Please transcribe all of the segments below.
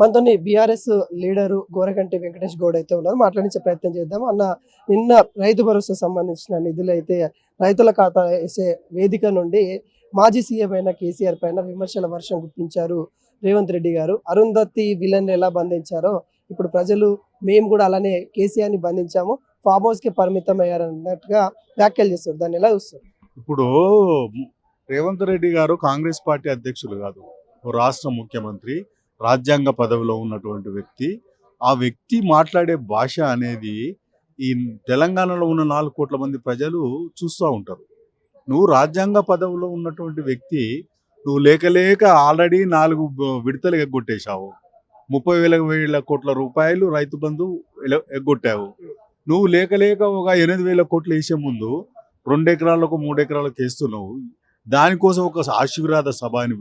మనతోని BRS leader Gorakanti Venkatesh Goud అయితే ఉన్నారు. మాట్లాడించే ప్రయత్నం చేద్దాం. అన్న, నిన్న రైతు భరోసా సంబంధించిన నిధులు అయితే రైతుల ఖాతా వేసే వేదిక నుండి మాజీ సీఎం అయిన కేసీఆర్ పైన విమర్శల వర్షం గుప్పించారు రేవంత్ రెడ్డి గారు. అరుంధతి విలన్ ఎలా బంధించారో ఇప్పుడు ప్రజలు మేము కూడా అలానే కేసీఆర్ని బంధించాము, ఫామ్ హౌస్కి పరిమితం అయ్యారన్నట్టుగా వ్యాఖ్యలు చేస్తారు. దాన్ని ఎలా చూస్తారు? ఇప్పుడు రేవంత్ రెడ్డి గారు కాంగ్రెస్ పార్టీ అధ్యక్షులు కాదు, ఓ రాష్ట్ర ముఖ్యమంత్రి, రాజ్యాంగ పదవిలో ఉన్నటువంటి వ్యక్తి. ఆ వ్యక్తి మాట్లాడే భాష అనేది ఈ తెలంగాణలో ఉన్న 4 కోట్ల మంది ప్రజలు చూస్తూ ఉంటారు. నువ్వు రాజ్యాంగ పదవిలో ఉన్నటువంటి వ్యక్తి, నువ్వు లేక ఆల్రెడీ 4 విడతలు ఎగ్గొట్టేశావు. 30,000 కోట్ల రూపాయలు రైతు బంధు ఎగ్గొట్టావు. నువ్వు లేక ఒక 8,000 కోట్లు వేసే ముందు 2 ఎకరాలకు 3 ఎకరాలకు వేస్తున్నావు. దానికోసం ఒక ఆశీర్వాద సభని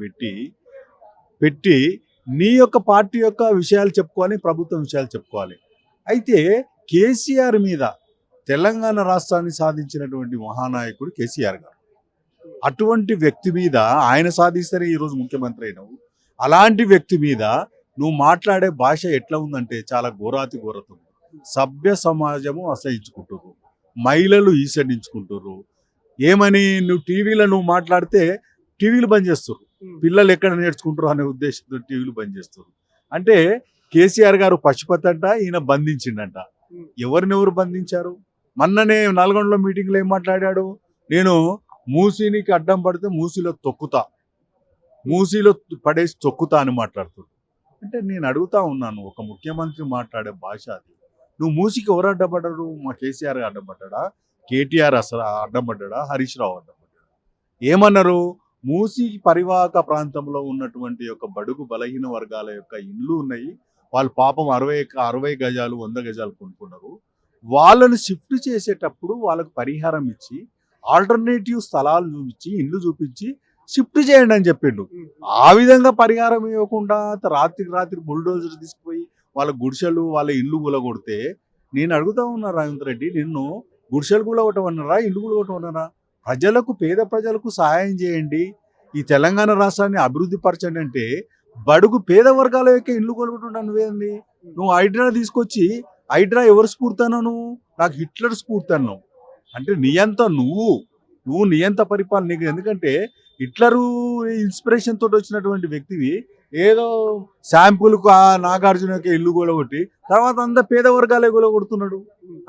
పెట్టి నీ యొక్క పార్టీ యొక్క విషయాలు చెప్పుకోవాలి, ప్రభుత్వం విషయాలు చెప్పుకోవాలి. అయితే కేసీఆర్ మీద, తెలంగాణ రాష్ట్రాన్ని సాధించినటువంటి మహానాయకుడు కేసీఆర్ గారు, అటువంటి వ్యక్తి మీద, ఆయన సాధిస్తేనే ఈరోజు ముఖ్యమంత్రి అయినావు, అలాంటి వ్యక్తి మీద నువ్వు మాట్లాడే భాష ఎట్లా ఉందంటే చాలా ఘోరాతి ఘోరతం. సభ్య సమాజము అసహించుకుంటారు, మహిళలు ఈసడించుకుంటారు. ఏమని నువ్వు టీవీలో నువ్వు మాట్లాడితే టీవీలు బంద్ చేస్తారు, పిల్లలు ఎక్కడ నేర్చుకుంటారు అనే ఉద్దేశంతో టీవీలు బంద్ చేస్తారు. అంటే కేసీఆర్ గారు పశుపతి అంట, ఈయన బంధించిండంట. ఎవరినెవరు బంధించారు? మొన్ననే నల్గొండలో మీటింగ్లో ఏం మాట్లాడాడు? నేను మూసీనికి అడ్డం పడితే మూసీలో పడేసి తొక్కుతా అని మాట్లాడుతాడు. అంటే నేను అడుగుతా ఉన్నాను, ఒక ముఖ్యమంత్రి మాట్లాడే భాష అది. నువ్వు మూసీకి ఎవరు అడ్డపడ్డాడు? మా కేసీఆర్ అడ్డపడ్డా, కేటీఆర్ అసలు అడ్డపడ్డా, హరీష్ రావు అడ్డపడ్డా? ఏమన్నారు? మూసీ పరివాహక ప్రాంతంలో ఉన్నటువంటి యొక్క బడుగు బలహీన వర్గాల యొక్క ఇండ్లు ఉన్నాయి, వాళ్ళు పాపం 60 గజాలు 100 గజాలు కొనుక్కున్నారు. వాళ్ళని షిఫ్ట్ చేసేటప్పుడు వాళ్ళకు పరిహారం ఇచ్చి, ఆల్టర్నేటివ్ స్థలాలు చూపించి, ఇండ్లు చూపించి షిఫ్ట్ చేయండి అని చెప్పిండు. ఆ విధంగా పరిహారం ఇవ్వకుండా రాత్రి బుల్డోజర్ తీసుకుపోయి వాళ్ళ గుడిసెలు, వాళ్ళ ఇల్లు కూలగొడితే నేను అడుగుతా ఉన్నా రేవంత్ రెడ్డి, నిన్ను గుడిసెలు కూలగొట్టమన్నారా, ఇల్లు కూలగొట్టమన్నారా? ప్రజలకు, పేద ప్రజలకు సహాయం చేయండి, ఈ తెలంగాణ రాష్ట్రాన్ని అభివృద్ధి పరచండి అంటే బడుగు పేద వర్గాల యొక్క ఇల్లు కొలుగుతుంటా నువ్వేంది? నువ్వు హైడ్రా తీసుకొచ్చి, హైడ్రా ఎవరు స్ఫూర్తి అన్నావు? నువ్వు నాకు హిట్లర్ స్ఫూర్తి అన్నావు. అంటే నువ్వు నియంత పరిపాలన నీకు. ఎందుకంటే హిట్లరు ఇన్స్పిరేషన్ తోటి వచ్చినటువంటి వ్యక్తివి, ఏదో శాంపుల్కు నాగార్జున యొక్క ఇల్లు కూలగొట్టి తర్వాత అంతా పేద వర్గాలే కూలగొడుతున్నాడు.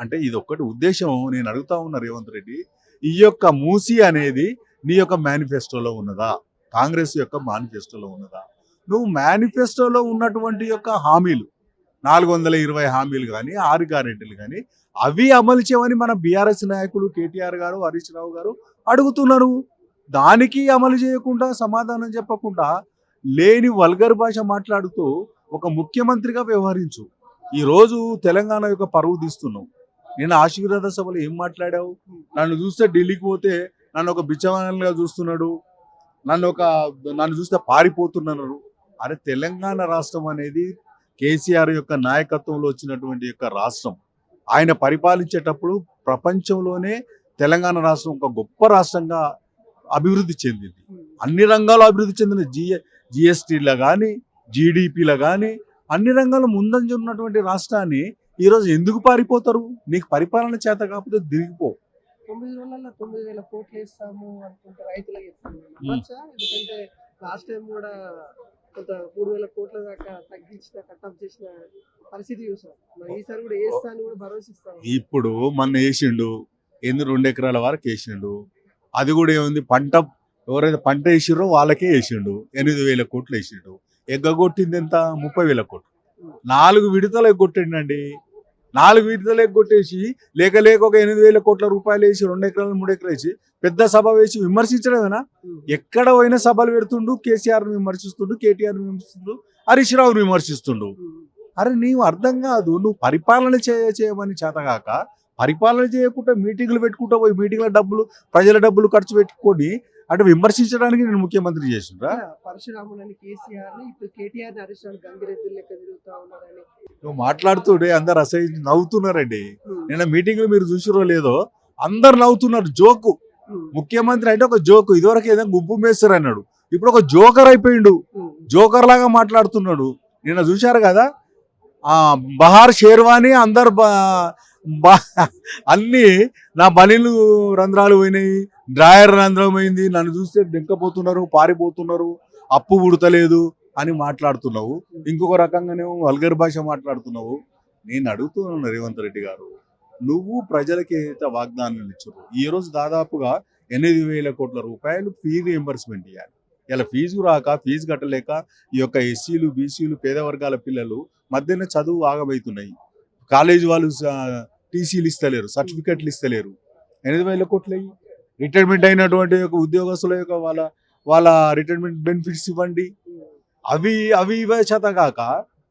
అంటే ఇది ఒక్కటి ఉద్దేశం. నేను అడుగుతా ఉన్నా రేవంత్ రెడ్డి, ఈ యొక్క మూసీ అనేది నీ యొక్క మేనిఫెస్టోలో ఉన్నదా? కాంగ్రెస్ యొక్క మేనిఫెస్టోలో ఉన్నదా? నువ్వు మేనిఫెస్టోలో ఉన్నటువంటి యొక్క హామీలు, 420 హామీలు కానీ, 6 గ్యారెంటీలు కానీ, అవి అమలు చేయమని మన బీఆర్ఎస్ నాయకులు కేటీఆర్ గారు, హరీష్ రావు గారు అడుగుతున్నారు. దానికి అమలు చేయకుండా, సమాధానం చెప్పకుండా, లేని వల్గర్ భాష మాట్లాడుతూ ఒక ముఖ్యమంత్రిగా వ్యవహరించు. ఈరోజు తెలంగాణ యొక్క పరువు తీస్తున్నావు. నేను ఆశీర్వాద సభలో ఏం మాట్లాడావు? నన్ను చూస్తే ఢిల్లీకి పోతే నన్ను ఒక బిచ్చవాణిగా చూస్తున్నాడు, నన్ను చూస్తే పారిపోతున్నారు. అరే, తెలంగాణ రాష్ట్రం అనేది కేసీఆర్ యొక్క నాయకత్వంలో వచ్చినటువంటి యొక్క రాష్ట్రం. ఆయన పరిపాలించేటప్పుడు ప్రపంచంలోనే తెలంగాణ రాష్ట్రం ఒక గొప్ప రాష్ట్రంగా అభివృద్ధి చెందింది. అన్ని రంగాల్లో అభివృద్ధి చెందిన జిఎస్టీలో కానీ, జీడిపిలో కానీ, అన్ని రంగాల్లో ముందంజ ఉన్నటువంటి రాష్ట్రాన్ని ఈరోజు ఎందుకు పారిపోతారు? నీకు పరిపాలన చేత కాకపోతే దిగిపో. 9 రోజులలో 9,000 కోట్లు వేస్తాము అనుకుంటే రైతులకు చెప్తాను. ఎందుకంటే లాస్ట్ టైం కూడా కొంత 3,000 కోట్ల దాకా తగ్గించిన, కట్అప్ చేసిన పరిస్థితి చూసాం. మరి ఈసారి కూడా వేస్తాను కూడా భరోసా ఇస్తాను. ఇప్పుడు మొన్న వేసిండు, 2 ఎకరాల వరకు వేసిండు. అది కూడా ఏముంది, ఎవరైతే పంట వేసిర్రో వాళ్ళకే వేసిండు. 8,000 కోట్లు వేసిండు. ఎగ్గొట్టింది ఎంత? 30,000 కోట్లు. 4 విడతలు ఎగ్గొట్టిండండి. 4 విడతలు ఎగ్గొట్టేసి లేక ఒక 8,000 కోట్ల రూపాయలు వేసి 2 ఎకరాలు 3 ఎకరాలు వేసి పెద్ద సభ వేసి విమర్శించడమేనా? ఎక్కడ పోయినా సభలు పెడుతుండు, కేసీఆర్ విమర్శిస్తుండు, కేటీఆర్ విమర్శిస్తుండు, హరీష్ రావు విమర్శిస్తుండు. అరే, నీవు అర్థం కాదు. నువ్వు పరిపాలన చేయమని చేతగాక, పరిపాలన చేయకుండా మీటింగ్లు పెట్టుకుంటూ పోయి మీటింగ్ల డబ్బులు, ప్రజల డబ్బులు ఖర్చు పెట్టుకొని అంటే విమర్శించడానికి నేను ముఖ్యమంత్రి చేసిండ్రా? పరశురాములని కేసీఆర్ని ఇప్పుడు కేటీఆర్ హరీష్ రావు గంగిరెద్దులు లెక్క తిరుగుతా ఉన్నారని నువ్వు మాట్లాడుతుండే అందరు అసలు నవ్వుతున్నారండి. నిన్న మీటింగ్లు మీరు చూసిరో లేదో, అందరు నవ్వుతున్నారు. జోకు, ముఖ్యమంత్రి అంటే ఒక జోకు. ఇదివరకు ఏదైనా గుంపు మేస్తారు అన్నాడు, ఇప్పుడు ఒక జోకర్ అయిపోయిండు. జోకర్ లాగా మాట్లాడుతున్నాడు. నిన్న చూశారు కదా, ఆ బహార్ షేర్వాణి అందరు అన్ని నా బనీలు రంధ్రాలు పోయినాయి, డ్రాయర్ రంధ్రం పోయింది, నన్ను చూస్తే దెంకపోతున్నారు, పారిపోతున్నారు, అప్పు పుడతలేదు అని మాట్లాడుతున్నావు. ఇంకొక రకంగానేమో వల్గర్ భాష మాట్లాడుతున్నావు. నేను అడుగుతున్నాను రేవంత్ రెడ్డి గారు, నువ్వు ప్రజలకి ఏదైతే వాగ్దానాలు ఇచ్చారు, ఈ రోజు దాదాపుగా 8,000 కోట్ల రూపాయలు ఫీ రియంబర్స్మెంట్ ఇవ్వాలి. ఇలా ఫీజు రాక, ఫీజు కట్టలేక ఈ యొక్క ఎస్సీలు, బీసీలు, పేద వర్గాల పిల్లలు మధ్యన చదువు ఆగబోతున్నాయి. కాలేజీ వాళ్ళు టీసీలు ఇస్తలేరు, సర్టిఫికెట్లు ఇస్తలేరు. 8,000 కోట్లు అయ్యి రిటైర్మెంట్ అయినటువంటి యొక్క ఉద్యోగస్తుల యొక్క వాళ్ళ రిటైర్మెంట్ బెనిఫిట్స్ ఇవ్వండి. అవి ఇవే చేతగాక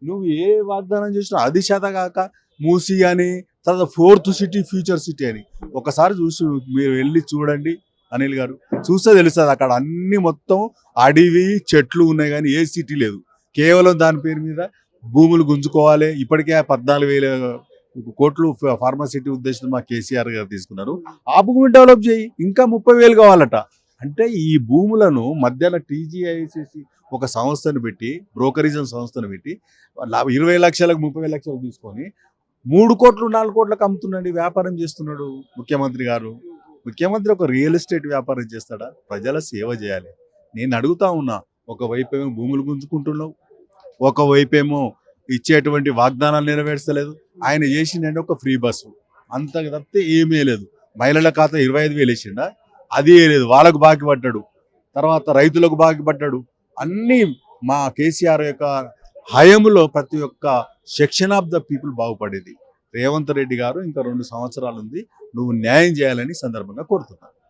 నువ్వు ఏ వాగ్దానం చేసినా అది చేతగాక మూసి అని, తర్వాత 4th సిటీ ఫ్యూచర్ సిటీ అని ఒకసారి చూసి మీరు వెళ్ళి చూడండి అనిల్ గారు, చూస్తే తెలుస్తుంది. అక్కడ అన్ని మొత్తం అడవి చెట్లు ఉన్నాయి కానీ ఏ సిటీ లేదు. కేవలం దాని పేరు మీద భూములు గుంజుకోవాలి. ఇప్పటికే 14,000 కోట్లు ఫార్మాసిటీ ఉద్దేశంతో మా కేసీఆర్ గారు తీసుకున్నారు. ఆ భూమిని డెవలప్ చేయి, ఇంకా 30,000 కావాలట. అంటే ఈ భూములను మధ్యాహ్న టీజీఐసిసి ఒక సంస్థను పెట్టి, బ్రోకరిజం సంస్థను పెట్టి 20 లక్షలకు 30 లక్షలకు తీసుకొని 3 కోట్లు 4 కోట్లకు అమ్ముతున్నాడు, వ్యాపారం చేస్తున్నాడు ముఖ్యమంత్రి గారు. ముఖ్యమంత్రి ఒక రియల్ ఎస్టేట్ వ్యాపారం చేస్తాడా? ప్రజల సేవ చేయాలి. నేను అడుగుతా ఉన్నా, ఒకవైపు ఏమో భూములు గుంజుకుంటున్నావు, ఒకవైపేమో ఇచ్చేటువంటి వాగ్దానాలు నెరవేర్చలేదు. ఆయన చేసిందంటే ఒక ఫ్రీ బస్సు, అంత తప్పితే ఏమీ లేదు. మహిళల ఖాతా 25,000 వేసిండా, అది లేదు, వాళ్ళకు బాకీ పడ్డాడు. తర్వాత రైతులకు బాకీ పడ్డాడు. అన్నీ మా కేసీఆర్ యొక్క హయంలో ప్రతి ఒక్క సెక్షన్ ఆఫ్ ద పీపుల్ బాగుపడేది. రేవంత్ రెడ్డి గారు ఇంకా 2 సంవత్సరాలు ఉంది, నువ్వు న్యాయం చేయాలని సందర్భంగా కోరుతున్నాను.